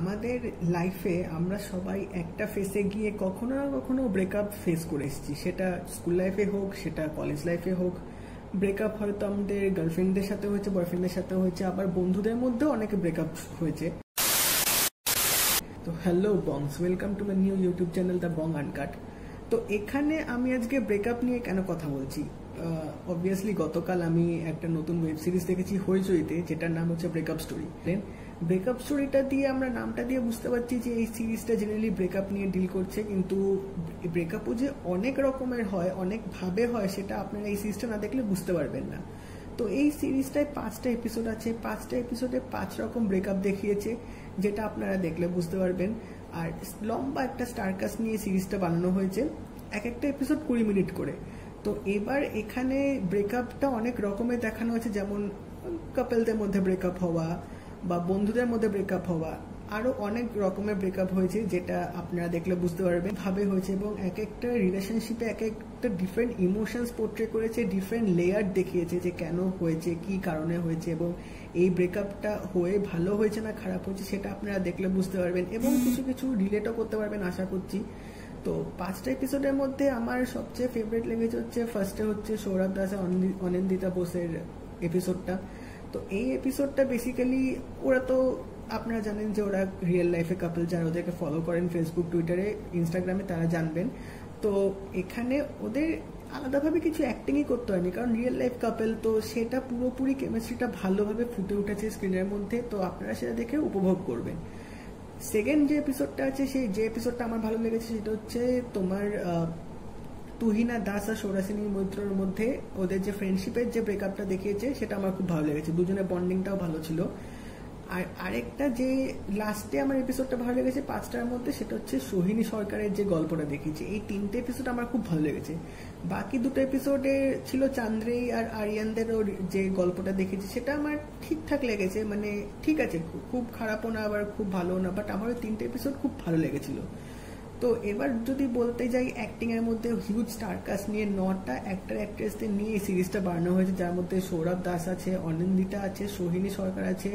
আমাদের লাইফে আমরা সবাই একটা ফেসে গিয়ে কখনো না কখনো ব্রেকআপ ফেস করে এসেছি। সেটা স্কুল লাইফে হোক, সেটা কলেজ লাইফে হোক। ব্রেকআপ হয়তো আমাদের গার্লফ্রেন্ডদের সাথে হয়েছে, বয়ফ্রেন্ডের সাথে হয়েছে, আবার বন্ধুদের মধ্যেও অনেকে ব্রেকআপ হয়েছে। তো hello Bongs, welcome to my new YouTube channel the Bong Uncut. তো এখানে আমি আজকে ব্রেকআপ নিয়ে কেন কথা বলছি, অবভিয়াসলি গতকাল আমি একটা নতুন ওয়েব সিরিজ দেখেছি হইচইতে, যেটার নাম হচ্ছে ব্রেকআপ স্টোরি। ব্রেকআপ স্টোরিটা দিয়ে আমরা নামটা দিয়ে বুঝতে পারছি যে এই সিরিজটা জেনারেলি ব্রেকআপ নিয়ে ডিল করছে, কিন্তু ব্রেকআপও যে অনেক রকমের হয়, অনেকভাবে হয়, সেটা আপনারা এই সিরিজটা না দেখলে বুঝতে পারবেন না। তো এই সিরিজটায় 5টা এপিসোড আছে, 5টা এপিসোডে 5 রকম ব্রেকআপ দেখিয়েছে, যেটা আপনারা দেখলে বুঝতে পারবেন। আর লম্বা একটা স্টারকাস্ট নিয়ে সিরিজটা বানানো হয়েছে, এক একটা এপিসোড 20 মিনিট করে। তো এবার এখানে ব্রেকআপটা অনেক রকমের দেখানো হয়েছে, যেমন কাপলদের মধ্যে ব্রেকআপ হওয়া বা বন্ধুদের মধ্যে ব্রেকআপ হওয়া, আরো অনেক রকমের ব্রেকআপ হয়েছে, যেটা আপনারা দেখলে বুঝতে পারবেন ভাবে হয়েছে। এবং এক একটা রিলেশনশিপে এক একটা ডিফারেন্ট ইমোশনস পোর্ট্রে করেছে, ডিফারেন্ট লেয়ার দেখিয়েছে যে কেন হয়েছে, কি কারণে হয়েছে, এবং এই ব্রেকআপটা হয়ে ভালো হয়েছে না খারাপ হয়েছে সেটা আপনারা দেখলে বুঝতে পারবেন, এবং কিছু কিছু রিলেটও করতে পারবেন আশা করছি। তো 5টা এপিসোডের মধ্যে আমার সবচেয়ে ফেভারিট লেগেছে হচ্ছে ফার্স্টে হচ্ছে সৌরভ দাস আর অনিন্দিতা বোসের এপিসোডটা। তো এই এপিসোডটা বেসিক্যালি, ওরা তো আপনারা জানেন যে ওরা রিয়েল লাইফে কাপল, যারা ওদেরকে ফলো করেন ফেসবুক, টুইটারে, ইনস্টাগ্রামে, তারা জানবেন। তো এখানে ওদের আলাদাভাবে কিছু অ্যাক্টিংই করতে হয়নি, কারণ রিয়েল লাইফ কাপল, তো সেটা পুরোপুরি কেমিস্ট্রিটা ভালোভাবে ফুটে উঠেছে স্ক্রিনের মধ্যে, তো আপনারা সেটা দেখে উপভোগ করবেন। সেকেন্ড যে এপিসোডটা আছে, সেই যে এপিসোডটা আমার ভালো লেগেছে সেটা হচ্ছে তোমার তুহিনা দাস আর সৌরাসিনী মৈত্রর মধ্যে ওদের যে ফ্রেন্ডশিপের যে ব্রেকআপটা দেখিয়েছে, সেটা আমার খুব ভালো লেগেছে, দুজনের বন্ডিংটাও ভালো ছিল। আর আরেকটা যে লাস্টে আমার এপিসোডটা ভালো লেগেছে 5টার মধ্যে, সেটা হচ্ছে সোহিনী সরকারের যে গল্পটা দেখিয়েছে। এই 3টে এপিসোড আমার খুব ভালো লেগেছে। বাকি 2টো এপিসোডে ছিল চান্দ্রেই আর আরিয়ানদেরও যে গল্পটা দেখেছি, সেটা আমার ঠিকঠাক লেগেছে, মানে ঠিক আছে, খুব খারাপও না আবার খুব ভালো না, বাট আমার ওই 3টে এপিসোড খুব ভালো লেগেছিল। তো এবার যদি বলতে যাই, অ্যাক্টিং এর মধ্যে হিউজ স্টারকাস্ট নিয়ে 9টা অ্যাক্টর অ্যাক্ট্রেসদের নিয়ে এই সিরিজটা বানানো হয়েছে, যার মধ্যে সৌরভ দাস আছে, অনিন্দিতা আছে, সোহিনী সরকার আছে,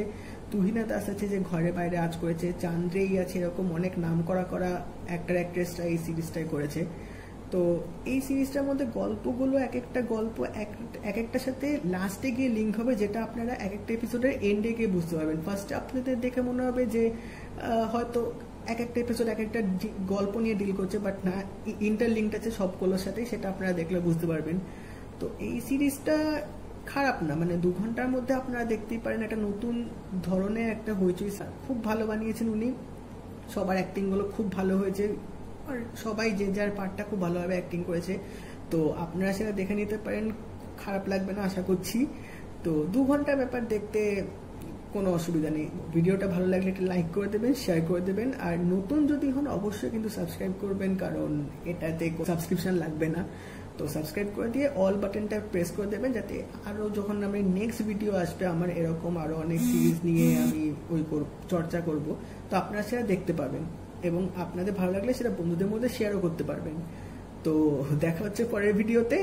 তুহিনা দাস আছে যে ঘরে বাইরে আজ করেছে, চান্দ্রেই আছে, এরকম অনেক নাম করা অ্যাক্টর অ্যাক্ট্রেসরা এই সিরিজটাই করেছে। তো এই সিরিজটার মধ্যে গল্পগুলো এক একটা গল্প এক একটার সাথে লাস্টে গিয়ে লিঙ্ক হবে, যেটা আপনারা এক একটা এপিসোডের এন্ডে গিয়ে বুঝতে পারবেন। ফার্স্টে আপনাদের দেখে মনে হবে যে হয়তো এক একটা এপিসোড এক একটা গল্প নিয়ে ডিল করছে, বাট না, ইন্টারলিঙ্কড আছে সবগুলোর সাথে, সেটা আপনারা দেখলে বুঝতে পারবেন। তো এই সিরিজটা খারাপ না, মানে 2 ঘন্টার মধ্যে আপনারা দেখতেই পারেন, একটা নতুন ধরনের একটা হইচই, খুব ভালো বানিয়েছেন উনি, সবার অ্যাক্টিং গুলো খুব ভালো হয়েছে, আর সবাই যে যার পার্টটা খুব ভালোভাবে অ্যাক্টিং করেছে। তো আপনারা সেটা দেখে নিতে পারেন, খারাপ লাগবে না আশা করছি। তো 2 ঘন্টার ব্যাপার, দেখতে কোনো অসুবিধা নেই। ভিডিওটা ভালো লাগলে একটা লাইক করে দেবেন, শেয়ার করে দেবেন, আর নতুন যদি হন অবশ্যই কিন্তু সাবস্ক্রাইব করবেন, কারণ এটাতে সাবস্ক্রিপশন লাগবে না। তো সাবস্ক্রাইব করে দিয়ে অল বাটনটা প্রেস করে দেবেন, যাতে আরও যখন আমি নেক্সট ভিডিও আসবে আমার এরকম আরও অনেক সিরিজ নিয়ে আমি চর্চা করব, তো আপনারা সেটা দেখতে পাবেন, এবং আপনাদের ভালো লাগলে সেটা বন্ধুদের মধ্যে শেয়ারও করতে পারবেন। তো দেখা হচ্ছে পরের ভিডিওতে।